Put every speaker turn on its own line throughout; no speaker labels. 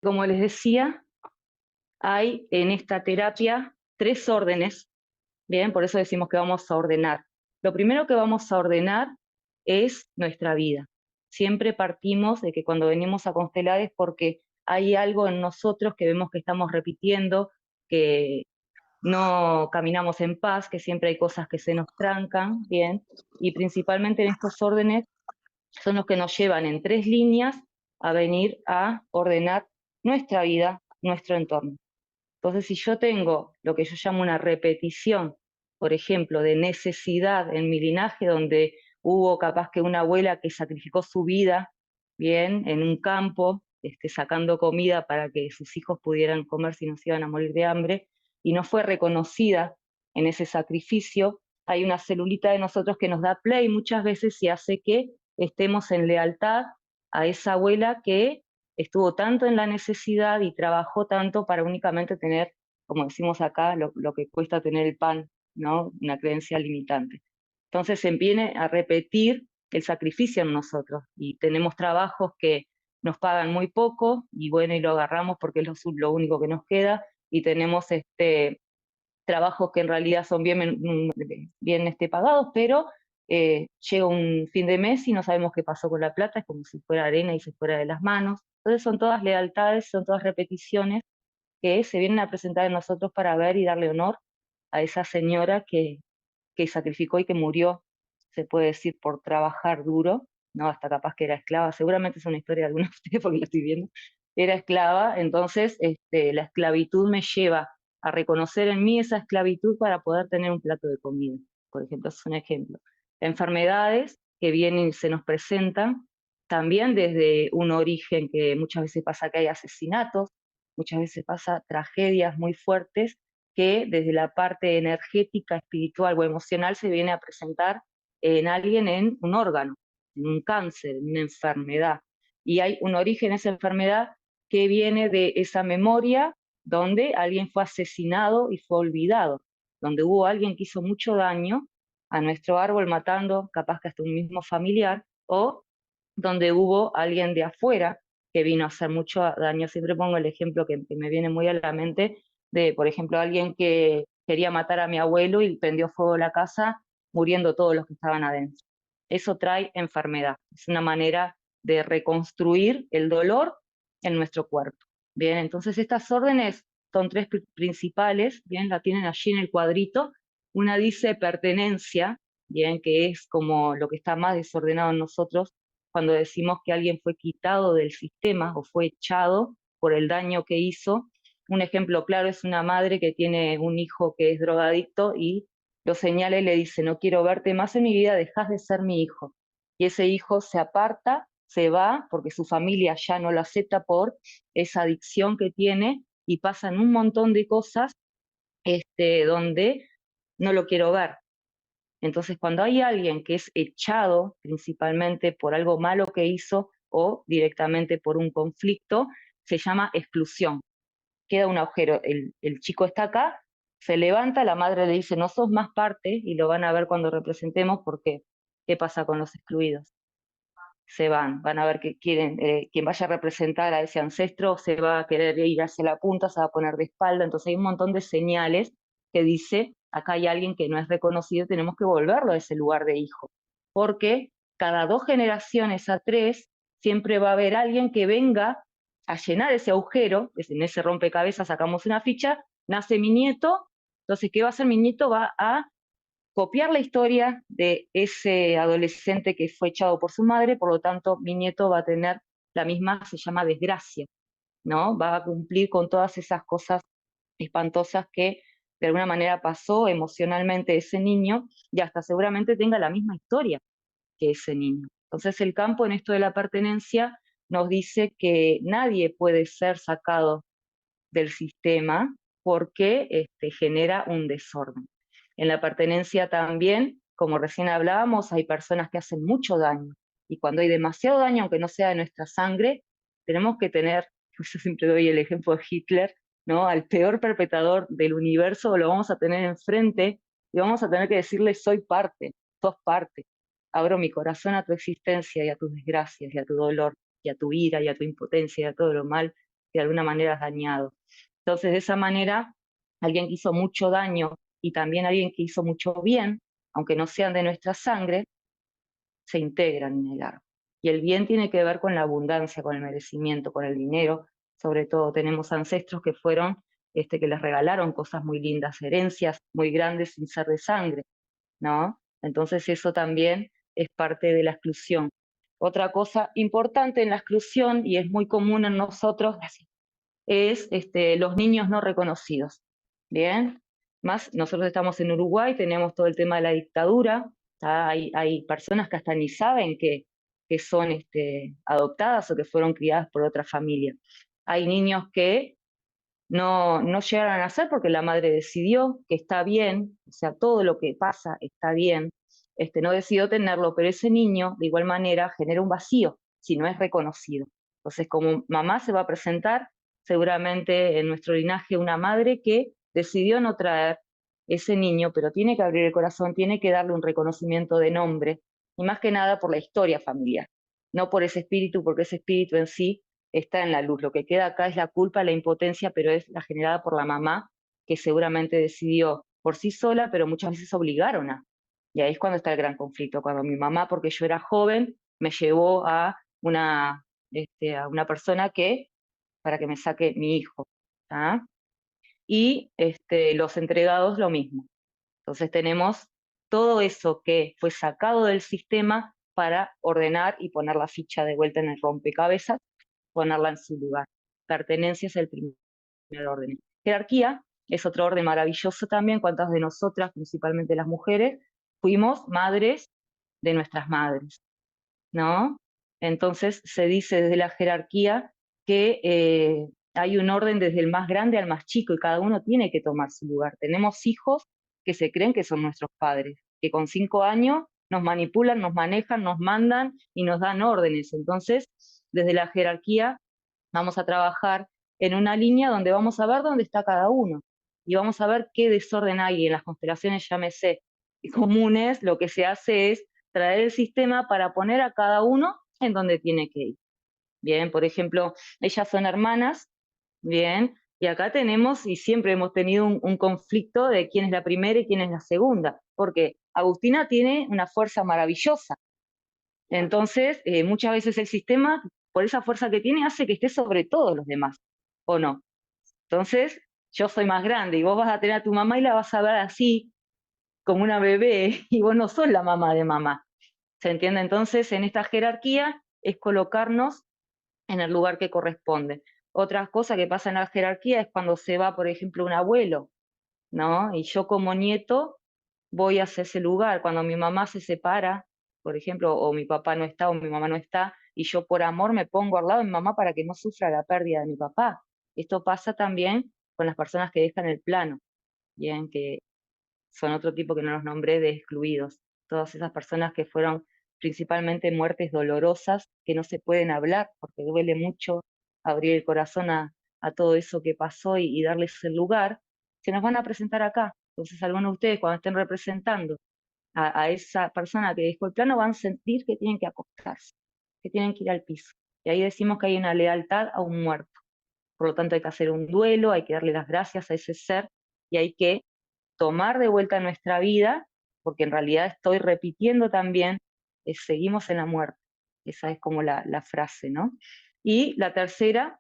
Como les decía, hay en esta terapia 3 órdenes, bien, por eso decimos que vamos a ordenar. Lo primero que vamos a ordenar es nuestra vida. Siempre partimos de que cuando venimos a constelar es porque hay algo en nosotros que vemos que estamos repitiendo, que no caminamos en paz, que siempre hay cosas que se nos trancan, bien, y principalmente en estos órdenes son los que nos llevan en 3 líneas a venir a ordenar nuestra vida, nuestro entorno. Entonces, si yo tengo lo que yo llamo una repetición, por ejemplo, de necesidad en mi linaje, donde hubo capaz que una abuela que sacrificó su vida, bien, en un campo, sacando comida para que sus hijos pudieran comer si no se iban a morir de hambre, y no fue reconocida en ese sacrificio, hay una celulita de nosotros que nos da play muchas veces y hace que estemos en lealtad a esa abuela que estuvo tanto en la necesidad y trabajó tanto para únicamente tener, como decimos acá, lo que cuesta tener el pan, ¿no? Una creencia limitante. Entonces se viene a repetir el sacrificio en nosotros y tenemos trabajos que nos pagan muy poco y bueno, y lo agarramos porque es lo único que nos queda, y tenemos trabajos que en realidad son bien pagados, pero llega un fin de mes y no sabemos qué pasó con la plata, es como si fuera arena y se fuera de las manos. Entonces son todas lealtades, son todas repeticiones que se vienen a presentar en nosotros para ver y darle honor a esa señora que sacrificó y que murió, se puede decir, por trabajar duro, ¿no? Hasta capaz que era esclava, seguramente es una historia de alguna de ustedes porque la estoy viendo, era esclava, entonces la esclavitud me lleva a reconocer en mí esa esclavitud para poder tener un plato de comida, por ejemplo, es un ejemplo. Enfermedades que vienen y se nos presentan, también desde un origen que muchas veces pasa que hay asesinatos, muchas veces pasa tragedias muy fuertes, que desde la parte energética, espiritual o emocional se viene a presentar en alguien en un órgano, en un cáncer, en una enfermedad. Y hay un origen esa enfermedad que viene de esa memoria donde alguien fue asesinado y fue olvidado, donde hubo alguien que hizo mucho daño a nuestro árbol matando capaz que hasta un mismo familiar, o donde hubo alguien de afuera que vino a hacer mucho daño. Siempre pongo el ejemplo que me viene muy a la mente de, por ejemplo, alguien que quería matar a mi abuelo y prendió fuego a la casa, muriendo todos los que estaban adentro. Eso trae enfermedad. Es una manera de reconstruir el dolor en nuestro cuerpo. Bien, entonces estas órdenes son 3 principales, bien, la tienen allí en el cuadrito. Una dice pertenencia, bien, que es como lo que está más desordenado en nosotros, cuando decimos que alguien fue quitado del sistema o fue echado por el daño que hizo. Un ejemplo claro es una madre que tiene un hijo que es drogadicto y lo señala y le dice, no quiero verte más en mi vida, dejas de ser mi hijo. Y ese hijo se aparta, se va, porque su familia ya no lo acepta por esa adicción que tiene, y pasan un montón de cosas donde no lo quiero ver. Entonces, cuando hay alguien que es echado principalmente por algo malo que hizo o directamente por un conflicto, se llama exclusión. Queda un agujero, el chico está acá, se levanta, la madre le dice, no sos más parte, y lo van a ver cuando representemos, porque ¿qué pasa con los excluidos? Se van a ver que quieren, quien vaya a representar a ese ancestro se va a querer ir hacia la punta, se va a poner de espalda, entonces hay un montón de señales que dice, acá hay alguien que no es reconocido, tenemos que volverlo a ese lugar de hijo, porque cada 2 generaciones a 3 siempre va a haber alguien que venga a llenar ese agujero, en ese rompecabezas sacamos una ficha, nace mi nieto, entonces ¿qué va a hacer mi nieto? Va a copiar la historia de ese adolescente que fue echado por su madre, por lo tanto mi nieto va a tener la misma, se llama desgracia, ¿no? Va a cumplir con todas esas cosas espantosas que de alguna manera pasó emocionalmente ese niño, y hasta seguramente tenga la misma historia que ese niño. Entonces el campo en esto de la pertenencia nos dice que nadie puede ser sacado del sistema porque genera un desorden. En la pertenencia también, como recién hablábamos, hay personas que hacen mucho daño, y cuando hay demasiado daño, aunque no sea de nuestra sangre, tenemos que tener, yo siempre doy el ejemplo de Hitler, ¿no? Al peor perpetrador del universo lo vamos a tener enfrente y vamos a tener que decirle, soy parte, sos parte, abro mi corazón a tu existencia y a tus desgracias y a tu dolor y a tu ira y a tu impotencia y a todo lo mal que de alguna manera has dañado. Entonces, de esa manera, alguien que hizo mucho daño y también alguien que hizo mucho bien, aunque no sean de nuestra sangre, se integran en el árbol. Y el bien tiene que ver con la abundancia, con el merecimiento, con el dinero. Sobre todo tenemos ancestros que fueron, que les regalaron cosas muy lindas, herencias muy grandes sin ser de sangre, ¿no? Entonces eso también es parte de la exclusión. Otra cosa importante en la exclusión, y es muy común en nosotros, es los niños no reconocidos. Bien, más nosotros estamos en Uruguay, tenemos todo el tema de la dictadura, hay personas que hasta ni saben que son adoptadas o que fueron criadas por otra familia. Hay niños que no llegaron a nacer porque la madre decidió que está bien, o sea, todo lo que pasa está bien, no decidió tenerlo, pero ese niño de igual manera genera un vacío si no es reconocido. Entonces, como mamá se va a presentar seguramente en nuestro linaje una madre que decidió no traer ese niño, pero tiene que abrir el corazón, tiene que darle un reconocimiento de nombre, y más que nada por la historia familiar, no por ese espíritu, porque ese espíritu en sí está en la luz. Lo que queda acá es la culpa, la impotencia, pero es la generada por la mamá, que seguramente decidió por sí sola, pero muchas veces obligaron a. Y ahí es cuando está el gran conflicto, cuando mi mamá, porque yo era joven, me llevó a una persona para que me saque mi hijo. ¿Ah? Y los entregados lo mismo. Entonces tenemos todo eso que fue sacado del sistema para ordenar y poner la ficha de vuelta en el rompecabezas, ponerla en su lugar. Pertenencia es el primer orden. Jerarquía es otro orden maravilloso también. ¿Cuántas de nosotras, principalmente las mujeres, fuimos madres de nuestras madres? ¿No? Entonces se dice desde la jerarquía que hay un orden desde el más grande al más chico y cada uno tiene que tomar su lugar. Tenemos hijos que se creen que son nuestros padres, que con 5 años nos manipulan, nos manejan, nos mandan y nos dan órdenes. Entonces, desde la jerarquía vamos a trabajar en una línea donde vamos a ver dónde está cada uno y vamos a ver qué desorden hay. En las constelaciones, llámese comunes, lo que se hace es traer el sistema para poner a cada uno en donde tiene que ir. Bien, por ejemplo, ellas son hermanas, bien, y acá tenemos y siempre hemos tenido un conflicto de quién es la primera y quién es la segunda, porque Agustina tiene una fuerza maravillosa. Entonces, muchas veces el sistema, por esa fuerza que tiene, hace que esté sobre todos los demás, ¿o no? Entonces, yo soy más grande y vos vas a tener a tu mamá y la vas a ver así, como una bebé, y vos no sos la mamá de mamá. ¿Se entiende? Entonces, en esta jerarquía es colocarnos en el lugar que corresponde. Otra cosa que pasa en la jerarquía es cuando se va, por ejemplo, un abuelo, ¿no? Y yo como nieto voy hacia ese lugar. Cuando mi mamá se separa, por ejemplo, o mi papá no está o mi mamá no está, y yo por amor me pongo al lado de mi mamá para que no sufra la pérdida de mi papá. Esto pasa también con las personas que dejan el plano, bien, que son otro tipo que no los nombré de excluidos. Todas esas personas que fueron principalmente muertes dolorosas, que no se pueden hablar, porque duele mucho abrir el corazón a todo eso que pasó y darles el lugar, se nos van a presentar acá. Entonces algunos de ustedes cuando estén representando a esa persona que dejó el plano van a sentir que tienen que acostarse, que tienen que ir al piso. Y ahí decimos que hay una lealtad a un muerto. Por lo tanto hay que hacer un duelo, hay que darle las gracias a ese ser y hay que tomar de vuelta nuestra vida, porque en realidad estoy repitiendo también, seguimos en la muerte. Esa es como la frase, ¿no? Y la tercera,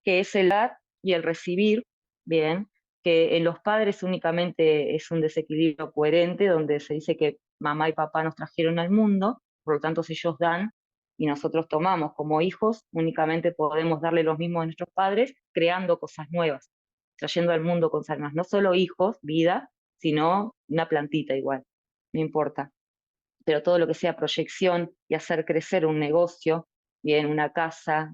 que es el dar y el recibir, bien, que en los padres únicamente es un desequilibrio coherente, donde se dice que mamá y papá nos trajeron al mundo, por lo tanto si ellos dan y nosotros tomamos como hijos, únicamente podemos darle los mismos a nuestros padres, creando cosas nuevas, trayendo al mundo cosas nuevas, no solo hijos, vida, sino una plantita igual, no importa. Pero todo lo que sea proyección y hacer crecer un negocio, bien, una casa,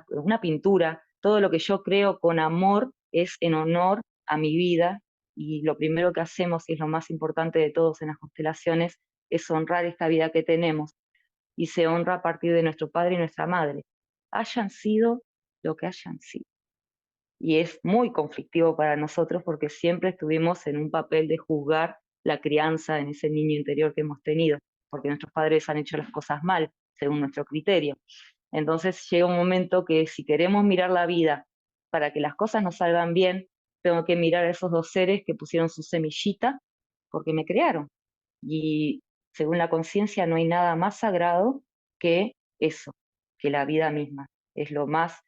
una pintura, todo lo que yo creo con amor es en honor a mi vida y lo primero que hacemos, y es lo más importante de todos en las constelaciones, es honrar esta vida que tenemos y se honra a partir de nuestro padre y nuestra madre, hayan sido lo que hayan sido. Y es muy conflictivo para nosotros porque siempre estuvimos en un papel de juzgar la crianza en ese niño interior que hemos tenido, porque nuestros padres han hecho las cosas mal, según nuestro criterio. Entonces llega un momento que si queremos mirar la vida para que las cosas no salgan bien, tengo que mirar a esos dos seres que pusieron su semillita porque me crearon. Y según la conciencia no hay nada más sagrado que eso, que la vida misma. Es lo más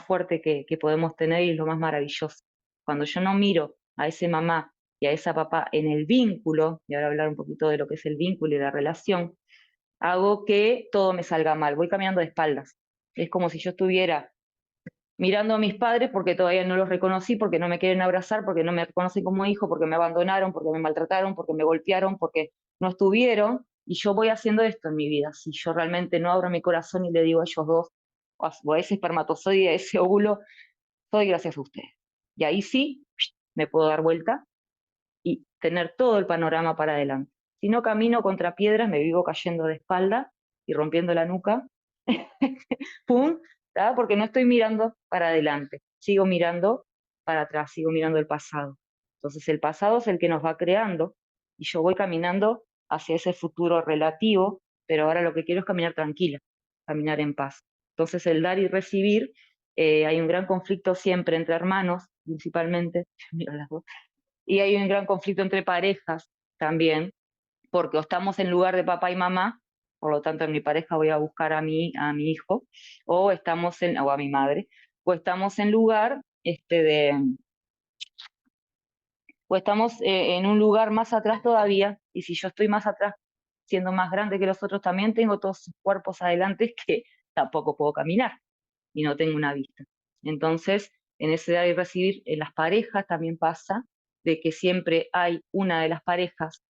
fuerte que podemos tener y lo más maravilloso. Cuando yo no miro a ese mamá y a esa papá en el vínculo, y ahora hablar un poquito de lo que es el vínculo y la relación, hago que todo me salga mal. Voy caminando de espaldas. Es como si yo estuviera mirando a mis padres porque todavía no los reconocí, porque no me quieren abrazar, porque no me reconocen como hijo, porque me abandonaron, porque me maltrataron, porque me golpearon, porque no estuvieron, y yo voy haciendo esto en mi vida. Si yo realmente no abro mi corazón y le digo a ellos dos, o a ese espermatozoide, a ese óvulo, soy gracias a ustedes. Y ahí sí me puedo dar vuelta y tener todo el panorama para adelante. Si no camino contra piedras, me vivo cayendo de espalda y rompiendo la nuca. ¡Pum! ¿Tá? Porque no estoy mirando para adelante, sigo mirando para atrás, sigo mirando el pasado. Entonces el pasado es el que nos va creando y yo voy caminando hacia ese futuro relativo, pero ahora lo que quiero es caminar tranquila, caminar en paz. Entonces el dar y recibir, hay un gran conflicto siempre entre hermanos, principalmente, miro las dos, y hay un gran conflicto entre parejas también, porque o estamos en lugar de papá y mamá, por lo tanto en mi pareja voy a buscar a mi hijo, o a mi madre, o estamos en lugar o estamos en un lugar más atrás todavía, y si yo estoy más atrás, siendo más grande que los otros, también tengo todos sus cuerpos adelante que tampoco puedo caminar y no tengo una vista. Entonces, en ese dar y recibir, en las parejas también pasa de que siempre hay una de las parejas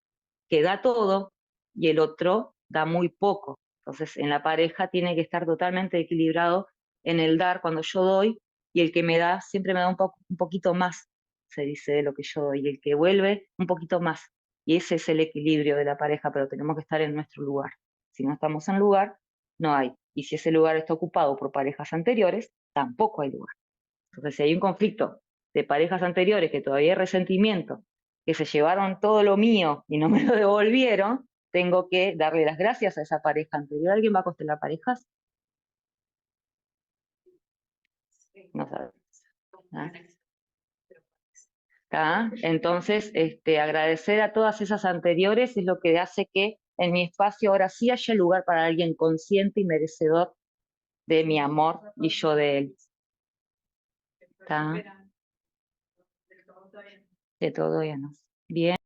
que da todo y el otro da muy poco. Entonces, en la pareja tiene que estar totalmente equilibrado en el dar cuando yo doy y el que me da siempre me da un poquito más, se dice, de lo que yo doy, y el que vuelve un poquito más. Y ese es el equilibrio de la pareja, pero tenemos que estar en nuestro lugar. Si no estamos en lugar, no hay. Y si ese lugar está ocupado por parejas anteriores, tampoco hay lugar. Entonces, si hay un conflicto de parejas anteriores que todavía hay resentimiento, que se llevaron todo lo mío y no me lo devolvieron, tengo que darle las gracias a esa pareja anterior. ¿Alguien va a constelar parejas? No sabe. ¿Ah? ¿Tá? Entonces, agradecer a todas esas anteriores es lo que hace que en mi espacio ahora sí haya lugar para alguien consciente y merecedor de mi amor y yo de él. ¿Tá? De todo ya no. Bien.